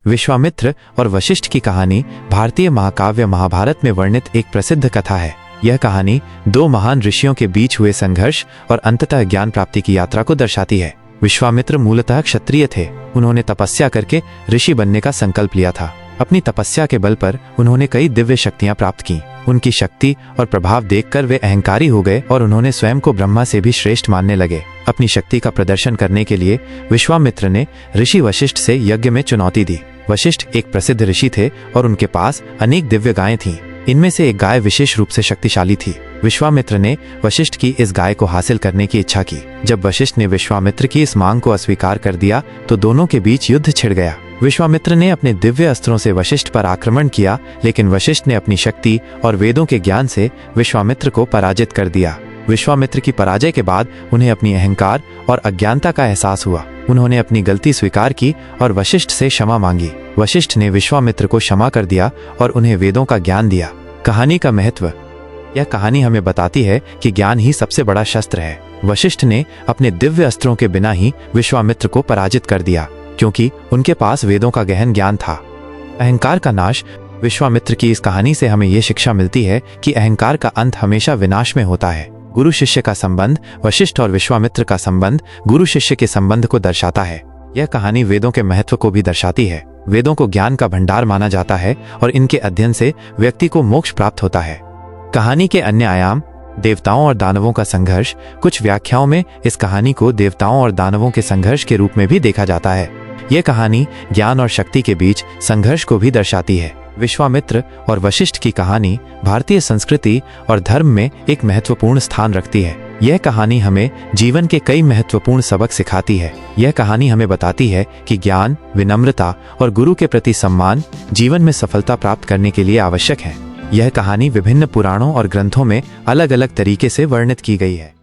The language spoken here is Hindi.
विश्वामित्र और वशिष्ठ की कहानी भारतीय महाकाव्य महाभारत में वर्णित एक प्रसिद्ध कथा है। यह कहानी दो महान ऋषियों के बीच हुए संघर्ष और अंततः ज्ञान प्राप्ति की यात्रा को दर्शाती है। विश्वामित्र मूलतः क्षत्रिय थे। उन्होंने तपस्या करके ऋषि बनने का संकल्प लिया था। अपनी तपस्या के बल पर उन्होंने कई दिव्य शक्तियां प्राप्त की। उनकी शक्ति और प्रभाव देखकर वे अहंकारी हो गए और उन्होंने स्वयं को ब्रह्मा से भी श्रेष्ठ मानने लगे। अपनी शक्ति का प्रदर्शन करने के लिए विश्वामित्र ने ऋषि वशिष्ठ से यज्ञ में चुनौती दी। वशिष्ठ एक प्रसिद्ध ऋषि थे और उनके पास अनेक दिव्य गायें थीं। इनमें से एक गाय विशेष रूप से शक्तिशाली थी। विश्वामित्र ने वशिष्ठ की इस गाय को हासिल करने की इच्छा की। जब वशिष्ठ ने विश्वामित्र की इस मांग को अस्वीकार कर दिया तो दोनों के बीच युद्ध छिड़ गया। विश्वामित्र ने अपने दिव्य अस्त्रों से वशिष्ठ पर आक्रमण किया, लेकिन वशिष्ठ ने अपनी शक्ति और वेदों के ज्ञान से विश्वामित्र को पराजित कर दिया। विश्वामित्र की पराजय के बाद उन्हें अपनी अहंकार और अज्ञानता का एहसास हुआ। उन्होंने अपनी गलती स्वीकार की और वशिष्ठ से क्षमा मांगी। वशिष्ठ ने विश्वामित्र को क्षमा कर दिया और उन्हें वेदों का ज्ञान दिया। कहानी का महत्व। यह कहानी हमें बताती है कि ज्ञान ही सबसे बड़ा शस्त्र है। वशिष्ठ ने अपने दिव्य अस्त्रों के बिना ही विश्वामित्र को पराजित कर दिया, क्योंकि उनके पास वेदों का गहन ज्ञान था। अहंकार का नाश। विश्वामित्र की इस कहानी से हमें यह शिक्षा मिलती है कि अहंकार का अंत हमेशा विनाश में होता है। गुरु शिष्य का संबंध। वशिष्ठ और विश्वामित्र का संबंध गुरु शिष्य के संबंध को दर्शाता है। यह कहानी वेदों के महत्व को भी दर्शाती है। वेदों को ज्ञान का भंडार माना जाता है और इनके अध्ययन से व्यक्ति को मोक्ष प्राप्त होता है। कहानी के अन्य आयाम। देवताओं और दानवों का संघर्ष। कुछ व्याख्याओं में इस कहानी को देवताओं और दानवों के संघर्ष के रूप में भी देखा जाता है। यह कहानी ज्ञान और शक्ति के बीच संघर्ष को भी दर्शाती है। विश्वामित्र और वशिष्ठ की कहानी भारतीय संस्कृति और धर्म में एक महत्वपूर्ण स्थान रखती है। यह कहानी हमें जीवन के कई महत्वपूर्ण सबक सिखाती है। यह कहानी हमें बताती है कि ज्ञान, विनम्रता और गुरु के प्रति सम्मान जीवन में सफलता प्राप्त करने के लिए आवश्यक है। यह कहानी विभिन्न पुराणों और ग्रंथों में अलग अलग तरीके से वर्णित की गई है।